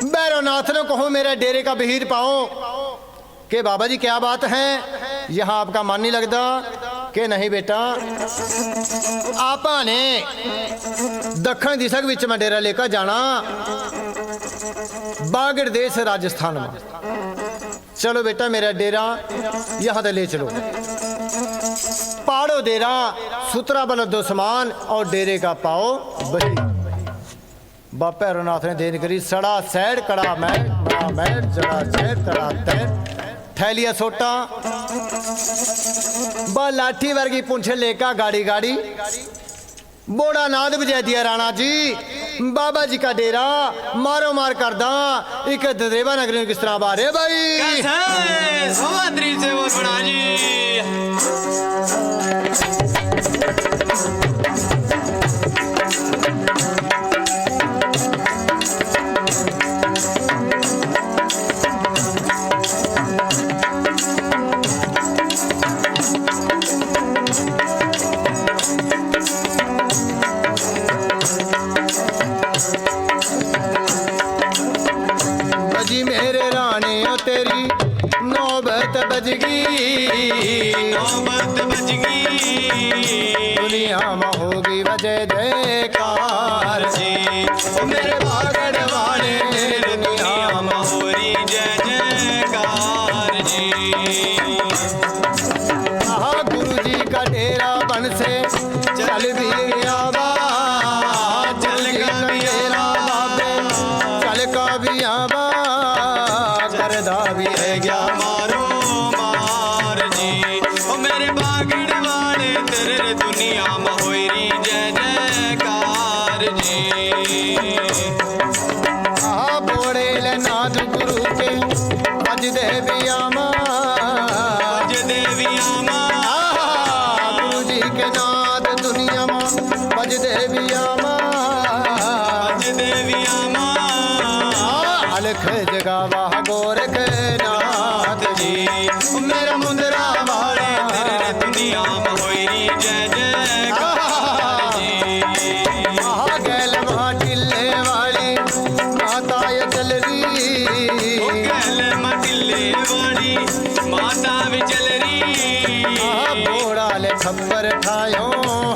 भैरवनाथ ने कहो मेरे डेरे का बहीर पाओ के बाबा जी क्या बात है, यहाँ आपका मन नहीं लगता कि नहीं बेटा आपा ने दक्षिण दिशा विच में डेरा लेकर जाना बागड़ देश राजस्थान में। चलो बेटा मेरा डेरा यहाँ से ले चलो। पाड़ो डेरा सुतरा बल दो समान और डेरे का पाओ बही। बापा भैरवनाथ ने देन करी, सड़ा सैड कड़ा मैट बड़ा मैट जड़ा सैड तड़ा तैर थैलिया सोटा बा लाठी वर्गी पूंछे लेकर गाड़ी गाड़ी बोड़ा नाद बजा दिया राणा जी। बाबा जी का डेरा मारो मार कर दा एक ददेवा नगरी किस तरह बारे भाई से वो बड़ा जी। नौबत बज गई दुनिया में होगी वजह जयकार जी। मेरे बागड़ वाले दुनिया में हो रही जय जयकार जी। गुरु जी का डेरा बन से चल भी गया चल का भी बाबे चल का भी आबा करदा भी है गया मारो मेरे बागड़ वाले तेरे दुनिया में हो रही जय जयकार जी। बोड़े ले नाथ गुरु के बज देविया बज देविया गुरु जी के नाथ दुनिया में बज देविया बज देविया अलख जगावा गोरख नाथ जी। मेरा मुंदरा वाले दुनिया में होई जय जयकार जी। गैल माटिले वाली माता ये चल रही गैल माटिले वाली माता भी चल रही। बोड़ा ले खबर ठायो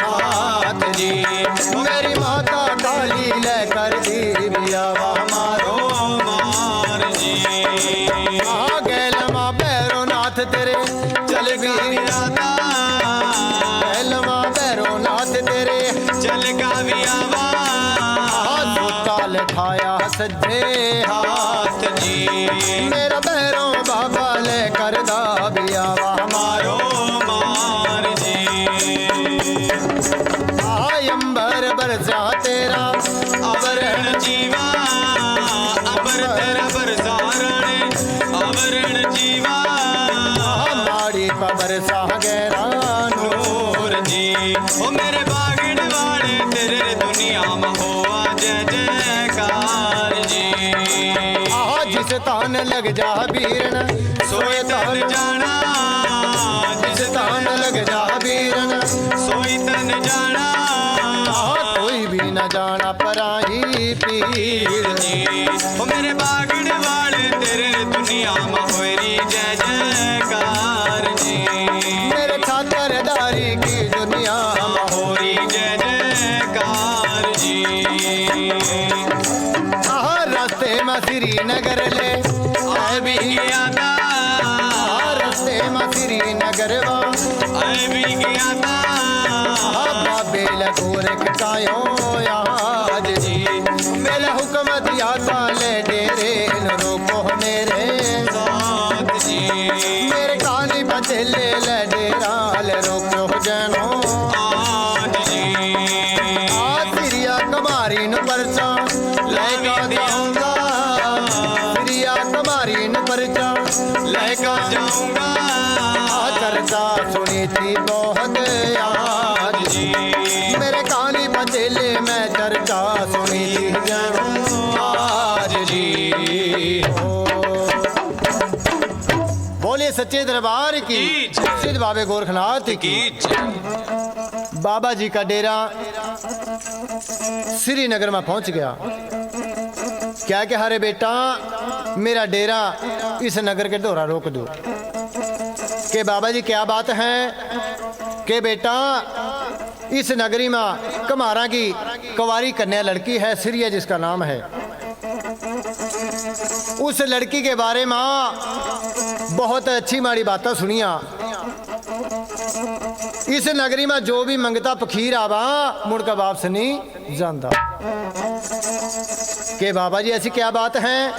हाथ जी। मेरी माता काली लेकर दी बियावा मारो मार जी। गैल माँ भैरवनाथ तेरे चल गई राधा लवा भैरवनाथ तेरे चल का भी आवा ताल खाया सज्जे हाथ जी। मेरा भैरव बाबा ले कर दा बियावा मारो मार जी। आयंबर बरसा तेरा अवरण जीवा अबर तेरा बरसारण अवरण जीवा माड़ी पबर सा गैरा नूर जी। ओ मेरे बागड़ वाले तेरे दुनिया में हो जय जयकार जी। जिस तान लग जा बीरन सोई तन जाना जिस तान लग जा बीरन सोई तन जाना कोई भी न जाना पराई पीर जी। ओ मेरे बागड़ वाले तेरे दुनिया में हो रही जय जयकार जी। मेरे खातरदारी की दुनिया हो रही जय जयकार जी। रास्ते में श्रीनगर ले आए भी गया था रास्ते में श्रीनगर आए भी गया था बाबे गोरख कायो आज जी। मेरा हुक्म दिया था ले डेरे न रोको मेरे साथ जी। मेरे काली बचे ले डेरा ले रोको जनो आज जी। सिरिया कमारी न परसा लेगा जाऊंगा कुमारी न परचा लेकर जाऊंगा चर्चा सुनी थी बहुत आज जी। मेरे कानी पचेले में चर्चा सुनी थी आज जी। बोले सच्चे दरबार की सिद्ध बाबे गोरखनाथ की। बाबा जी का डेरा श्रीनगर में पहुंच गया। क्या कहा रे बेटा, मेरा डेरा इस नगर के डोरा रोक दो। के बाबा जी क्या बात है के बेटा, इस नगरी में कमारा की कुंवारी कन्या लड़की है, सिरिया जिसका नाम है। उस लड़की के बारे में बहुत अच्छी माड़ी बातें सुनिया। इस नगरी में जो भी मंगता फकीर आवा मुड़का वापस नहीं जाता। के बाबा जी ऐसी क्या बात है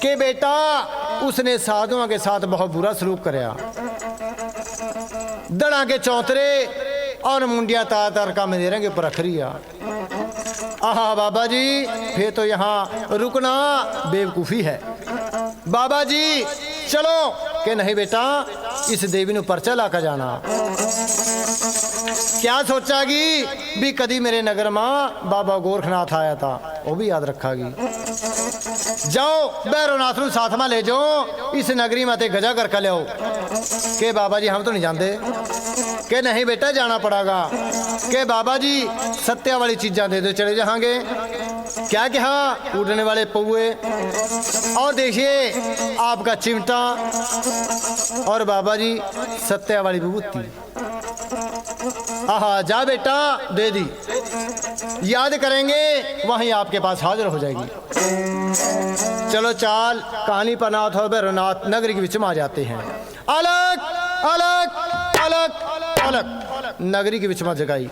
के बेटा, उसने साधुओं के साथ बहुत बुरा सलूक कराया। दड़ा के चौतरे और मुंडिया तार तार का मेरे के ऊपर रख रिया। आहा बाबा जी, फिर तो यहाँ रुकना बेवकूफ़ी है। बाबा जी चलो के नहीं बेटा, इस देवी ने पर्चा ला कर जाना। क्या सोचागी भी कदी मेरे नगर में बाबा गोरखनाथ आया था, वो भी याद रखागी। जाओ भैरवनाथ ਨੂੰ साथ में ले जाओ, इस नगरी में ते गजा करके ले आओ। के बाबा जी हम तो नहीं जानते के नहीं बेटा जाना पड़ेगा। के बाबा जी सत्या वाली चीज़ां दे दो चले जाएंगे। क्या कहा, उड़ने वाले पौए और देखिए आपका चिमटा और बाबा जी सत्या वाली विभूति। आहा जा बेटा दे दी, याद करेंगे वहीं आपके पास हाजिर हो जाएगी। चलो चाल कहानी पनाथ और भैरवनाथ नगरी के बीच में आ जाते हैं। अलग अलग अलग अलग नगरी के बीच में जगाई।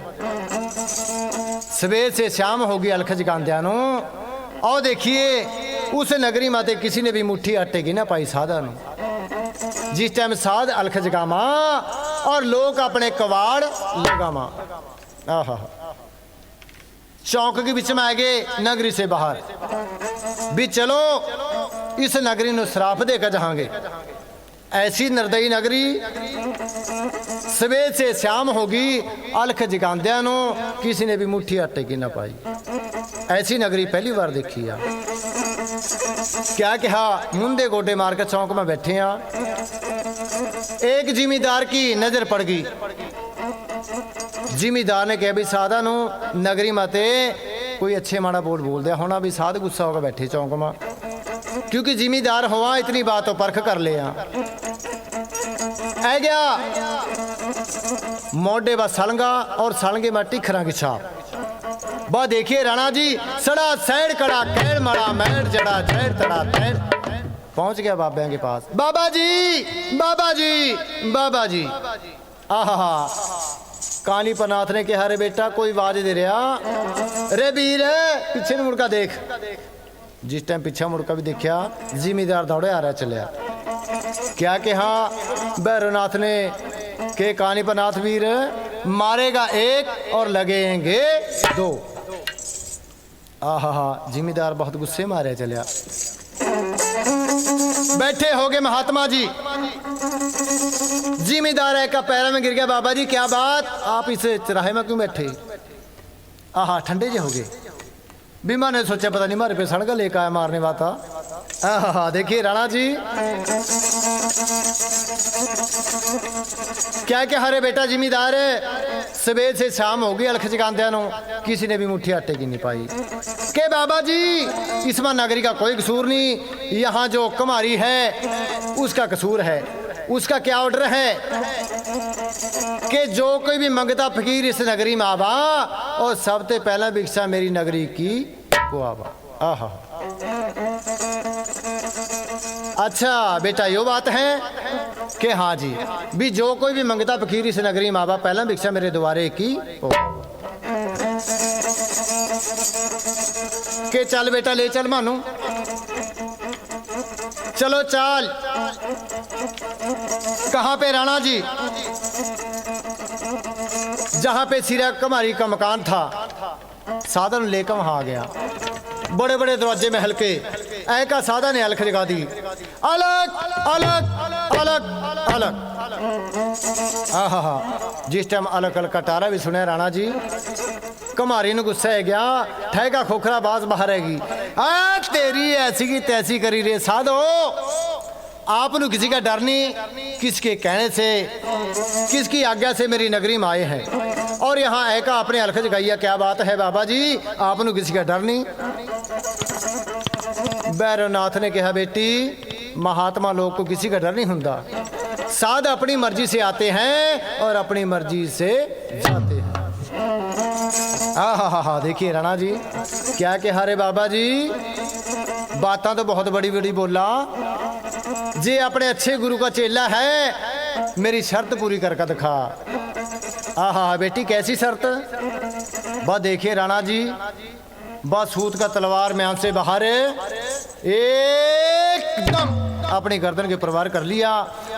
सवेर से शाम होगी अलख जगांदियानो। और देखिए उस नगरी माते किसी ने भी मुट्ठी आटे की ना पाई साधा नु। जिस टाइम साध अलख जगामा और लोग अपने कवाड़ लगामा। आहा चौक के बीच में आ गए नगरी से बाहर भी। चलो इस नगरी ਨੂੰ श्राप देकर जाएंगे। ऐसी निर्दयी नगरी सवेर से शाम होगी अलख जगांदियां नो किसी ने भी मुट्ठी आटे की ना पाई। ऐसी नगरी पहली बार देखी है। क्या कहा, मुंडे गोडे मार के चौक में बैठे हैं। एक जिमीदार की नजर पड़ गई। जिमीदार ने कहा भी साधा नो नगरी माते कोई अच्छे माड़ा बोल दिया होना भी साध गुस्सा होकर बैठे चौक में, क्योंकि जिमीदार हुआ इतनी बात तो परख कर ले आ गया। मोडे व सलंगा और सलंगे में टिखरा की छाप। बा देखिए राणा जी सड़ा सैड़ कड़ा कैड़ मड़ा मैड़ जड़ा जैड़ तड़ा तैड़। पहुंच गया बाबा के पास। बाबा जी बाबा जी बाबा जी। आहा कानी पनाथ ने कहा रे बेटा कोई आवाज दे रहा रे वीर, पीछे मुड़का देख। जिस टाइम पीछे मुड़का भी देखा जिमीदार दौड़े आ रहा चलिया। क्या कहा भैरवनाथ ने के कानी पनाथ वीर मारेगा एक और लगेंगे दो। आहा जिमीदार बहुत गुस्से में आ रहा चलिया। बैठे हो गए महात्मा जी। जिमीदार है का पैरों में गिर गया। बाबा जी क्या बात, आप इस चराहे में क्यों बैठे? आहा ठंडे जे हो गए। बीमा ने सोचा पता नहीं मारे पे सड़का लेकर आया मारने वाला। आहा देखिए राणा जी क्या क्या हरे बेटा जिमीदार सवेर से शाम होगी अलख जगांदियां नो किसी ने भी मुट्ठी आटे की नहीं पाई। के बाबा जी इसमें नगरी का कोई कसूर नहीं, यहाँ जो कुमारी है उसका कसूर है। उसका क्या ऑर्डर है कि जो कोई भी मंगता फकीर इस नगरी में आवा और सबसे पहला भिक्षा मेरी नगरी की को आवा। आहा अच्छा बेटा यो बात है कि हाँ जी भी जो कोई भी मंगता फकीर इस नगरी में आवा पहला भिक्षा मेरे द्वारे की हो। के चल बेटा ले चल मानू, चलो चल। कहाँ पे राणा जी? जहाँ पे सिरा कुमारी का मकान था। साधन लेकर वहां आ गया। बड़े बड़े दरवाजे में हल्के ऐ का सादा ने अलख जगा दी। अलग अलग अलग अलग। आहा हा, जिस टाइम अलग अलग का टारा भी सुने राणा जी, कमारी ने गुस्सा है गया, ठहका खोखरा बाज बाहर हैगी। आ तेरी ऐसी की तैसी करी रे साधो, आपनु किसी का डर नहीं, किसके कहने से, किसकी आज्ञा से मेरी नगरी में आए हैं और यहाँ ऐका अपने अलख जगाइया। क्या बात है बाबा जी, आपनु किसी का डर नहीं। भैरवनाथ ने कहा बेटी, महात्मा लोग को किसी का डर नहीं होता, साध अपनी मर्जी से आते हैं और अपनी मर्जी से जाते हैं। हा देखिए राणा जी क्या कहा रे बाबा जी, बातें तो बहुत बड़ी बड़ी बोला, जे अपने अच्छे गुरु का चेला है मेरी शर्त पूरी करके दिखा। आहा बेटी कैसी शर्त? बस देखिए राणा जी, बस सूत का तलवार म्यान से बाहर एकदम अपनी गर्दन के ऊपर वार कर लिया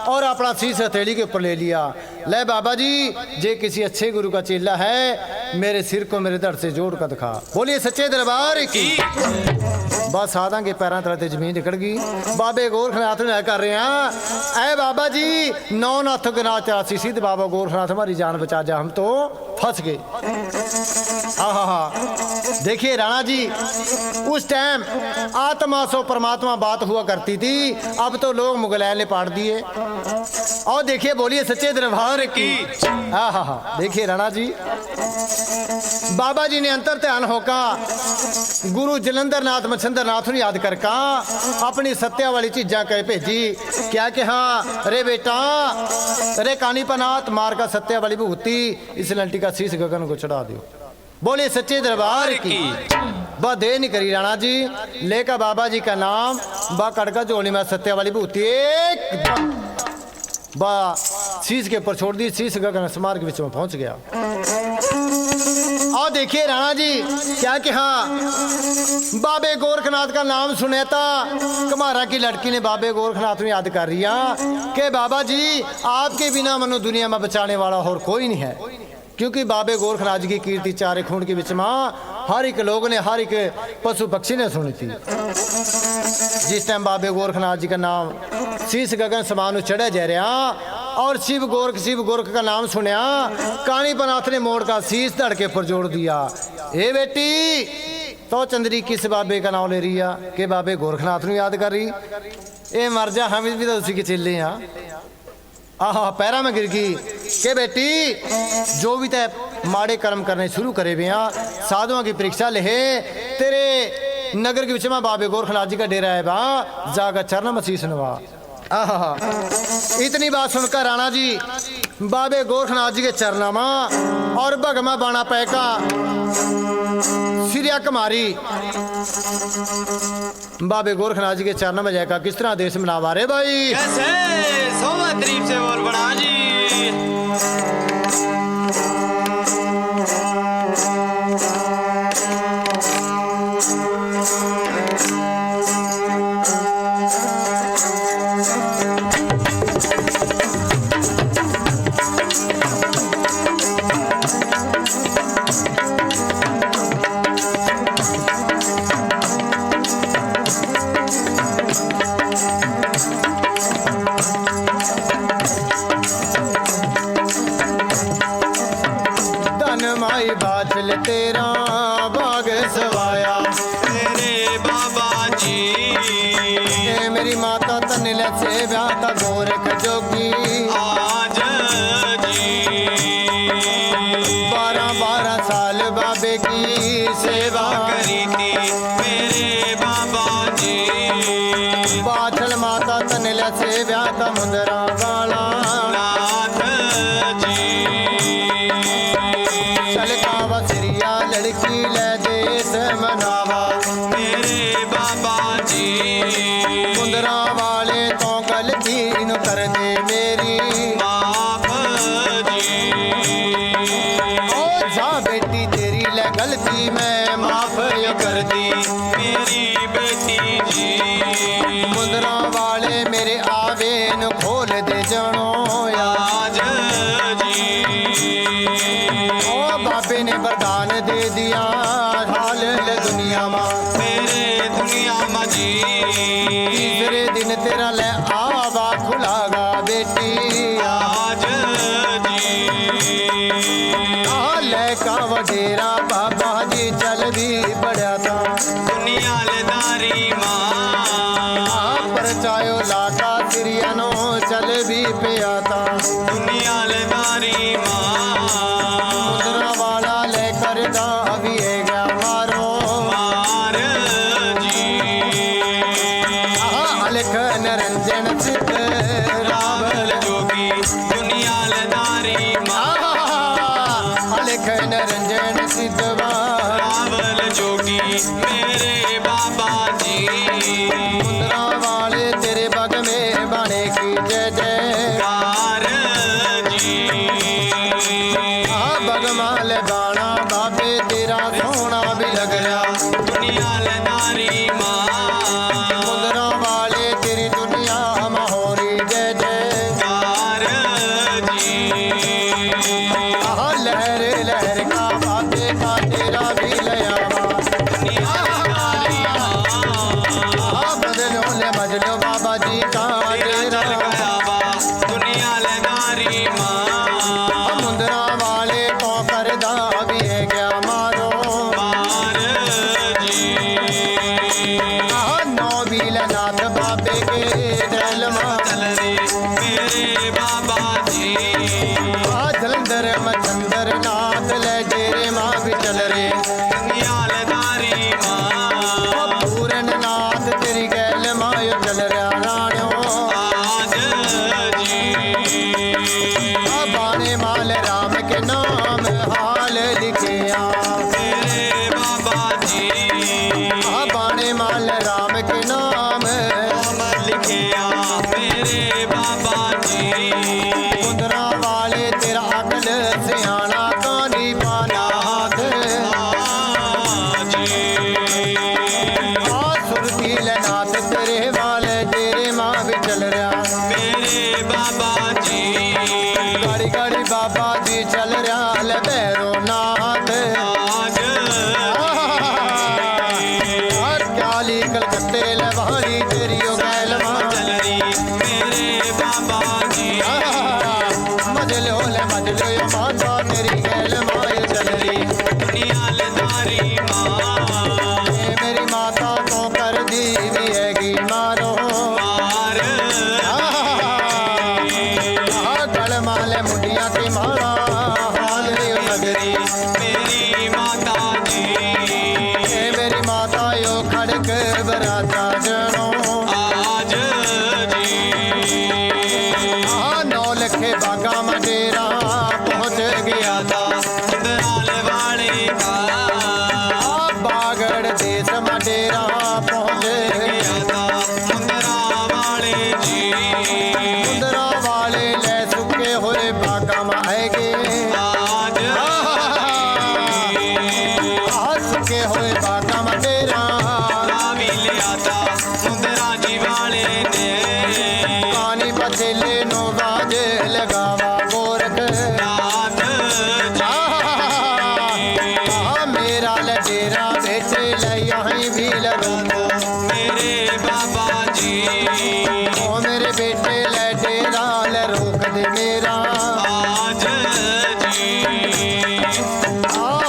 और अपना शीश हथेली के ऊपर ले लिया। ले बाबा जी, जे किसी अच्छे गुरु का चेला है मेरे सिर को मेरे दर से जोड़ कर दिखा। बोलिए सच्चे दरबार की। बस साधा के पैरों तले जमीन निकल गई। बाबे गोरखनाथ ने कर रहे हैं, ऐ बाबा जी 9 नाथों के नाथ 84 सिद्ध बाबा गोरखनाथ हमारी जान बचा जा, हम तो फंस गए। हा देखिए राणा जी, उस टाइम आत्मा सो परमात्मा बात हुआ करती थी, अब तो लोग मुगलैन ने पाट दिए। और देखिए बोलिए सच्चे दरबार की। हा देखिए राणा जी, बाबा जी ने अंतर ध्यान होकर गुरु जलंधर नाथ मच्छंदर नाथ ने याद करका अपनी सत्या वाली चीजा कह भेजी। क्या कहा रे बेटा, रे कानी पनाथ मार का सत्या वाली भूती इस लंटी का शीश गगन को चढ़ा दो। बोले सच्चे दरबार की। बा दे नहीं करी राणा जी, लेकर बाबा जी का नाम बा कड़का झोली में सत्या वाली भूती एकदम बा शीश के ऊपर छोड़ दी। शीश गगन समार के बीच में पहुंच गया। और देखिए राणा जी क्या कहा, बाबे गोरखनाथ का नाम सुने था, कमारा की लड़की ने बाबे गोरखनाथ में याद कर रिया कि बाबा जी आपके बिना मनो दुनिया में बचाने वाला और कोई नहीं है, क्योंकि बाबे गोरखनाथ की कीर्ति चारे खून के बीच में हर एक लोग ने, हर एक पशु पक्षी ने सुनी थी। जिस टाइम बाबे गोरखनाथ जी का नाम शीश गगन समान चढ़े जा रहा और शिव गोरख का नाम सुनया, कानी पनाथ ने मोड़ का शीश धड़के पर जोड़ दिया। ए बेटी तो चंद्री किस बाबे का नाम ले रही है कि बाबे गोरखनाथ ने याद कर रही। ए मर जा, हम भी तो उसी के चेले हैं। आहा पैरा में गिर गई के बेटी, जो भी तय माड़े कर्म करने शुरू करे भी साधुओं की परीक्षा ले, तेरे नगर के बीच में बाबे गोरखनाथ जी का डेरा है बा, जाकर चरण में शीश नवा। आहा इतनी बात सुनकर राणा जी बाबे गोरखनाथ जी के चरणा में और भगमा बाणा पैका सिरिया कमारी बाबे गोरखनाथ जी के चरणों में जाएगा। किस तरह देश में नावा रे भाई, कैसे सोमा तरीफ से बोल बड़ा जी। बादल तेरा बाग सवाया तेरे बाबा जी, मेरी माता तनिल से व्याता गोरख जोगी आज जी 12 साल बाबे की सेवा करी थी मेरे बाबा जी। बाछल माता तनिल से व्याता मुंदरा वाला नाथ जी, चलकावा सिरिया लड़की ले देश मनावा मेरे बाबा जी। मुंदरा वाले तो गलती न कर दे मेरी माफ जी, ओ जा बेटी तेरी ले गलती मैं माफ यो कर दी। मेरी बेटी जी, मुंदरा वाले मेरे आवे न खोल दे जनो आज जी। ओ बाबे ने वरदान दे दिया हाल दुनिया में मेरे दुनिया में जी तीसरे दिन तेरा ले आवा खुलागा बेटी आज जी ले का वडेरा बाबा जी चल भी पड़ा था दुनिया लदारी माँ परचायो लाका तिरियानो चल भी पिया था दुनिया लदारी मुद्रा वाला लेकर भी गया मारो मार जी अलख निरंजन सिद्ध रावल जोगी दुनिया लदारी माँ अलख निरंजन सिद्ध रावल जोगी मेरे बाबा जी मुद्रा वाले तेरे बग में बने की जय जय कार जी बगमाल बाणा बाबे तेरा सोना भी लग रहा दुनिया लदारी माँ मुद्रा वाले तेरी दुनिया महोरी जय जय कार जी लहर लहर का बाबे का तेरा भी लयावा दुनिया लदारी बदलो ले बदलो बाबा जी का तेरा तेरा चल गया बा दुनिया लदारी माँ मुद्रा वाले तो करदा भी है क्या मारो मार जी नौ बीलनाथ बाबे के दल चल रे मेरे बाबा जी जलंधर मचंदर नाथ ले डेरे माँ भी चल रे दुनिया लदारी माँ पूरन नाथ तेरी गैल मायो चल रहा राणो आज जी बाणे माल राम के नाम हाल लिखिया मेरे बाबा जी बाणे माल राम के नाम अमर लिखिया मेरे बाबा जी मुद्रा वाले तेरा अकल सियाना कानी पाना हाथ सुरतील नाथ तेरे वाले तेरे माँ भी चल रहा मेरे बाबा जी गाड़ी गाड़ी बाबा जी चल रहा ले भैरो नाथ आज काली कलकत्ते लवारी तेरी ओ गैल माँ चल रही मेरे बाबा जी मजलो ले मजलो यो माता तेरी गैल माँ यो चल रही दुनिया लदारी माँ मेरी माता तो कर दी भी हैगी मारो मार गल माले मुंडिया के मारा हाल रे नगरी मेरी माता जी मेरी माता यो खड़क बराता जनो आज जी नौ लखे बागा मडेरा पहुंच गया था दराल वाले का बागड़ देश मडेरा पहुंच गया था मुंदरा वाले जी मुंदरा वाले ले सुखे हुए बागा में आएगे आज सुखे हुए बागा मडेरा भी लिया था मुंदरा जी वाले ने पानी पतीले नो बाज लगावा गोरख नाथ मेरा लडेरा बेटे ले यहीं भी लगूंगा मेरे बाबा जी ओ मेरे बेटे ले डेरा ले रोक दे मेरा आज जी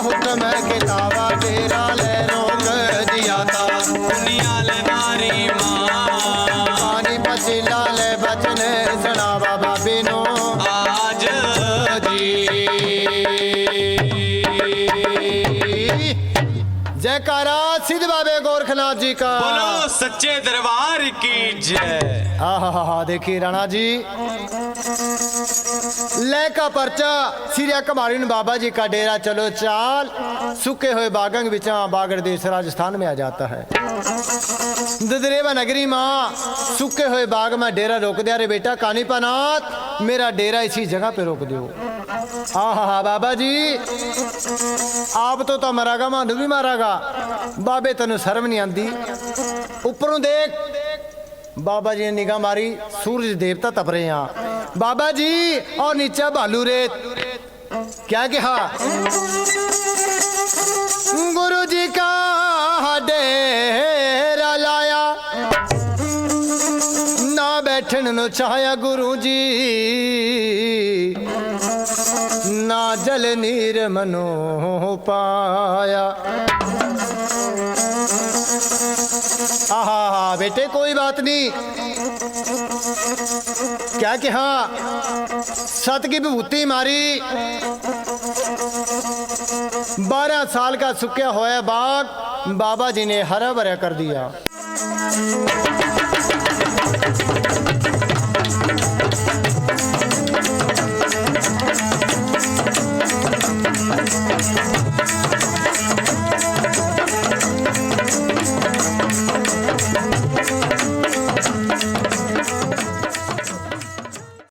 हुक्म के लावा डेरा ले रोक दिया था दुनिया लदारी माँ पानी पचीला ले बचन सुनावा बाबी नो आज जी जयकारा सिद्ध बाबे गोरखनाथ जी का बोलो सच्चे दरबार की जय हा देखिए राणा जी ले का पर्चा सिरिया कमारीन बाबा जी का डेरा चलो चाल सूखे हुए बागंग बिचा बागड़ देश राजस्थान में आ जाता है ददरेवा नगरी माँ सूखे हुए बाग में डेरा रोक दिया रे बेटा कानीपानाथ मेरा डेरा इसी जगह पे रोक दो हाँ बाबा जी आप तो मरागा मानू भी मारागा बाबे तेन शर्म नहीं आती ऊपरों देख बाबा जी ने निगाह मारी सूरज देवता तप रहे हैं बाबा जी और नीचे भालू रेत क्या कहा गुरु जी का डेरा लाया छाया गुरु जी ना जल नीर मनो पाया। आहा बेटे कोई बात नहीं, क्या कि हाँ सत की विभूति मारी, 12 साल का सूखा होया बाग बाबा जी ने हरा भरा कर दिया।